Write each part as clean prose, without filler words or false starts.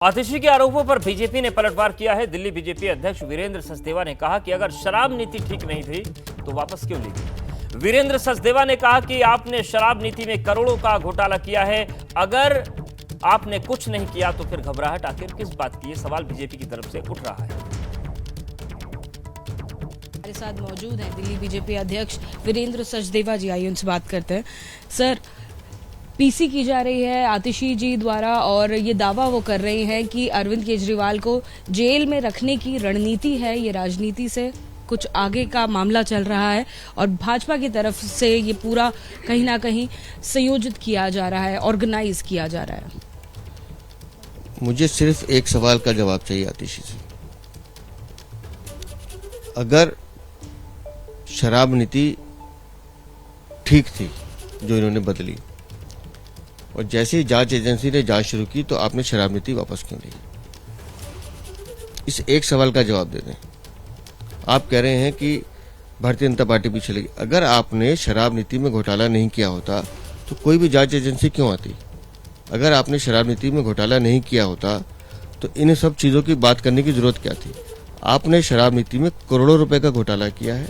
आतिशी के आरोपों पर बीजेपी ने पलटवार किया है। दिल्ली बीजेपी अध्यक्ष वीरेंद्र सचदेवा ने कहा कि अगर शराब नीति ठीक नहीं थी तो वापस क्यों ली गई। वीरेंद्र सचदेवा ने कहा कि आपने शराब नीति में करोड़ों का घोटाला किया है, अगर आपने कुछ नहीं किया तो फिर घबराहट आखिर किस बात की, ये सवाल बीजेपी की तरफ से उठ रहा है। हमारे साथ मौजूद हैं दिल्ली बीजेपी अध्यक्ष वीरेंद्र सचदेवा जी, आइए उनसे बात करते हैं। सर, पीसी की जा रही है आतिशी जी द्वारा और ये दावा वो कर रहे हैं कि अरविंद केजरीवाल को जेल में रखने की रणनीति है, ये राजनीति से कुछ आगे का मामला चल रहा है और भाजपा की तरफ से ये पूरा कहीं ना कहीं संयोजित किया जा रहा है, ऑर्गेनाइज किया जा रहा है। मुझे सिर्फ एक सवाल का जवाब चाहिए आतिशी से। अगर शराब नीति ठीक थी जो इन्होंने बदली और जैसे ही जांच एजेंसी ने जांच शुरू की तो आपने शराब नीति वापस क्यों ली? इस एक सवाल का जवाब दे दें। आप कह रहे हैं कि भारतीय जनता पार्टी पीछे लगी। अगर आपने शराब नीति में घोटाला नहीं किया होता तो कोई भी जांच एजेंसी क्यों आती? अगर आपने शराब नीति में घोटाला नहीं किया होता तो इन सब चीजों की बात करने की जरूरत क्या थी? आपने शराब नीति में करोड़ों रुपए का घोटाला किया है,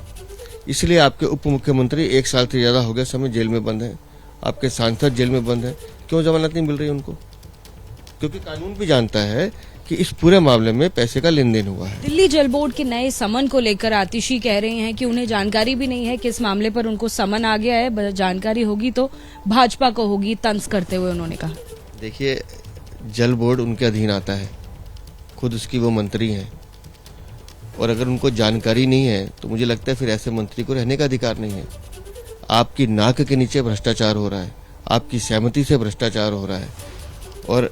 इसलिए आपके उप मुख्यमंत्री 1 साल से ज्यादा हो गया समय जेल में बंद है, आपके सांसद जेल में बंद है। क्यों जमानत नहीं मिल रही उनको? क्योंकि कानून भी जानता है कि इस पूरे मामले में पैसे का लेन देन हुआ है। दिल्ली जल बोर्ड के नए समन को लेकर आतिशी कह रहे हैं कि उन्हें जानकारी भी नहीं है कि इस मामले पर उनको समन आ गया है, जानकारी होगी तो भाजपा को होगी, तंज करते हुए उन्होंने कहा। देखिए, जल बोर्ड उनके अधीन आता है, खुद उसकी वो मंत्री हैं और अगर उनको जानकारी नहीं है तो मुझे लगता है फिर ऐसे मंत्री को रहने का अधिकार नहीं है। आपकी नाक के नीचे भ्रष्टाचार हो रहा है, आपकी सहमति से भ्रष्टाचार हो रहा है और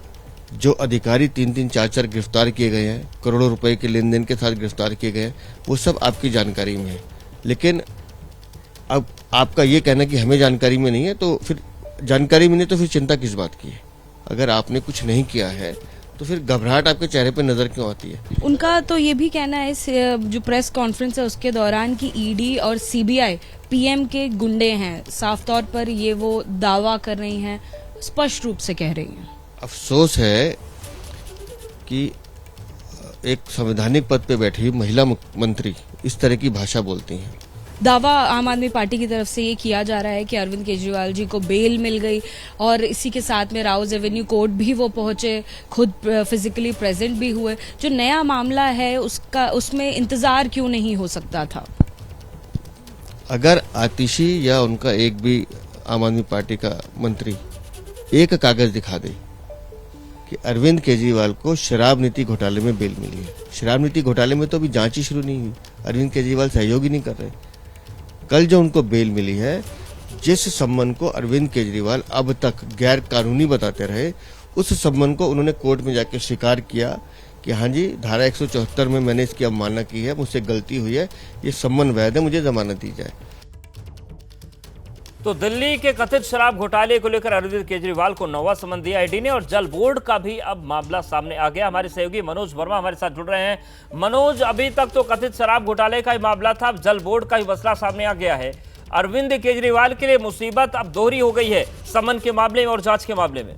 जो अधिकारी 3-3, 4-4 गिरफ्तार किए गए हैं, करोड़ों रुपए के लेन देन के साथ गिरफ्तार किए गए हैं, वो सब आपकी जानकारी में है। लेकिन अब आपका ये कहना कि हमें जानकारी में नहीं है, तो फिर जानकारी में नहीं तो फिर चिंता किस बात की है? अगर आपने कुछ नहीं किया है तो फिर घबराहट आपके चेहरे पर नजर क्यों आती है? उनका तो ये भी कहना है, जो प्रेस कॉन्फ्रेंस है उसके दौरान, कि ईडी और सीबीआई पीएम के गुंडे हैं। साफ तौर पर ये वो दावा कर रही हैं, स्पष्ट रूप से कह रही हैं। अफसोस है कि एक संवैधानिक पद पे बैठी महिला मंत्री इस तरह की भाषा बोलती हैं। दावा आम आदमी पार्टी की तरफ से ये किया जा रहा है कि अरविंद केजरीवाल जी को बेल मिल गई और इसी के साथ में राउज एवेन्यू कोर्ट भी वो पहुंचे, खुद फिजिकली प्रेजेंट भी हुए। जो नया मामला है उसमें इंतजार क्यों नहीं हो सकता था? अगर आतिशी या उनका एक भी आम आदमी पार्टी का मंत्री एक कागज दिखा दे कि अरविंद केजरीवाल को शराब नीति घोटाले में बेल मिली है। शराब नीति घोटाले में तो अभी जांच ही शुरू नहीं हुई, अरविंद केजरीवाल सहयोग ही नहीं कर रहे। कल जो उनको बेल मिली है, जिस सम्मन को अरविंद केजरीवाल अब तक गैर कानूनी बताते रहे, उस सम्मन को उन्होंने कोर्ट में जाकर स्वीकार किया कि हाँ जी, धारा 174 में मैंने इसकी अवमानना की है, मुझसे गलती हुई है, ये सम्मन वैध है, मुझे जमानत दी जाए। तो दिल्ली के कथित शराब घोटाले को लेकर अरविंद केजरीवाल को 9वां समन दिया ईडी ने और जल बोर्ड का भी अब मामला सामने आ गया। हमारे सहयोगी मनोज वर्मा हमारे साथ जुड़ रहे हैं। मनोज, अभी तक तो कथित शराब घोटाले का ही मामला था, अब जल बोर्ड का ही मसला सामने आ गया है। अरविंद केजरीवाल के लिए मुसीबत अब दोहरी हो गई है, समन के मामले में और जांच के मामले में।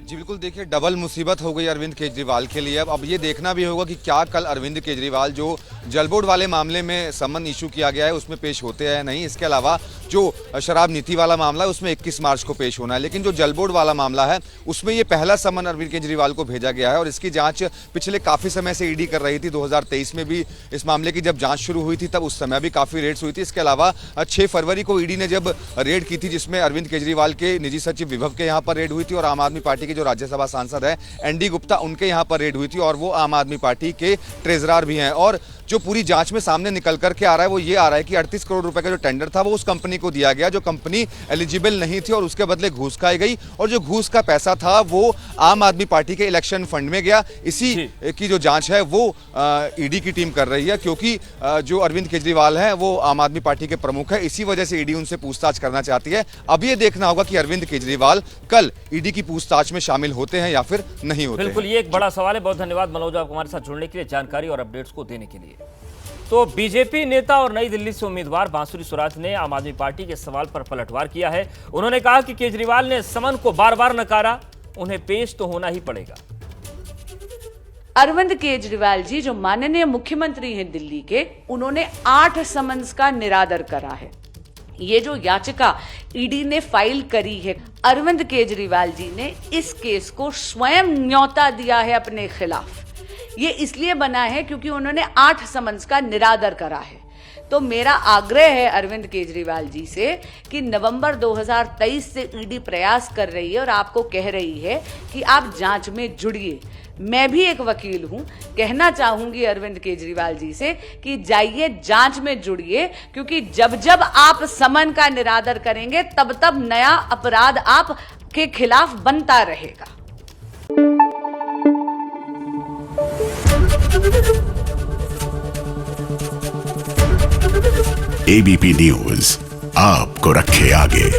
जी बिल्कुल, देखिए डबल मुसीबत हो गई अरविंद केजरीवाल के लिए। अब ये देखना भी होगा कि क्या कल अरविंद केजरीवाल जो जल बोर्ड वाले मामले में समन इशू किया गया है उसमें पेश होते हैं नहीं। इसके अलावा जो शराब नीति वाला मामला है उसमें 21 मार्च को पेश होना है, लेकिन जो जल बोर्ड वाला मामला है उसमें ये पहला समन अरविंद केजरीवाल को भेजा गया है और इसकी जांच पिछले काफी समय से ईडी कर रही थी। 2023 में भी इस मामले की जब जांच शुरू हुई थी तब उस समय भी काफी रेड्स हुई थी। इसके अलावा 6 फरवरी को ईडी ने जब रेड की थी जिसमें अरविंद केजरीवाल के निजी सचिव विभव के यहाँ पर रेड हुई थी और आम आदमी पार्टी के जो राज्यसभा सांसद है एनडी गुप्ता, उनके यहां पर रेड हुई थी और वो आम आदमी पार्टी के ट्रेजरर भी हैं। और जो पूरी जांच में सामने निकल करके आ रहा है वो ये आ रहा है कि 38 करोड़ रुपए का जो टेंडर था वो उस कंपनी को दिया गया जो कंपनी एलिजिबल नहीं थी और उसके बदले घूस खाई गई और जो घूस का पैसा था वो आम आदमी पार्टी के इलेक्शन फंड में गया। इसी की जो जांच है वो ईडी की टीम कर रही है, क्योंकि जो अरविंद केजरीवाल है वो आम आदमी पार्टी के प्रमुख है, इसी वजह से ईडी उनसे पूछताछ करना चाहती है। अब ये देखना होगा कि अरविंद केजरीवाल कल ईडी की पूछताछ में शामिल होते हैं या फिर नहीं होते। बिल्कुल, ये एक बड़ा सवाल है। बहुत धन्यवाद मनोज, आप हमारे साथ जुड़ने के लिए, जानकारी और अपडेट्स को देने के लिए। तो बीजेपी नेता और नई दिल्ली से उम्मीदवार बांसुरी स्वराज ने आम आदमी पार्टी के सवाल पर पलटवार किया है। उन्होंने कहा कि केजरीवाल ने समन को बार बार नकारा, उन्हें पेश तो होना ही पड़ेगा। अरविंद केजरीवाल जी जो माननीय मुख्यमंत्री हैं दिल्ली के, उन्होंने 8 समन्स का निरादर करा है। ये जो याचिका ईडी ने फाइल करी है, अरविंद केजरीवाल जी ने इस केस को स्वयं न्योता दिया है अपने खिलाफ। ये इसलिए बना है क्योंकि उन्होंने 8 समन्स का निरादर करा है। तो मेरा आग्रह है अरविंद केजरीवाल जी से कि नवंबर 2023 से ईडी प्रयास कर रही है और आपको कह रही है कि आप जांच में जुड़िए। मैं भी एक वकील हूं, कहना चाहूंगी अरविंद केजरीवाल जी से कि जाइए जांच में जुड़िए, क्योंकि जब जब आप समन का निरादर करेंगे तब तब नया अपराध आप के खिलाफ बनता रहेगा। एबीपी न्यूज आपको रखे आगे।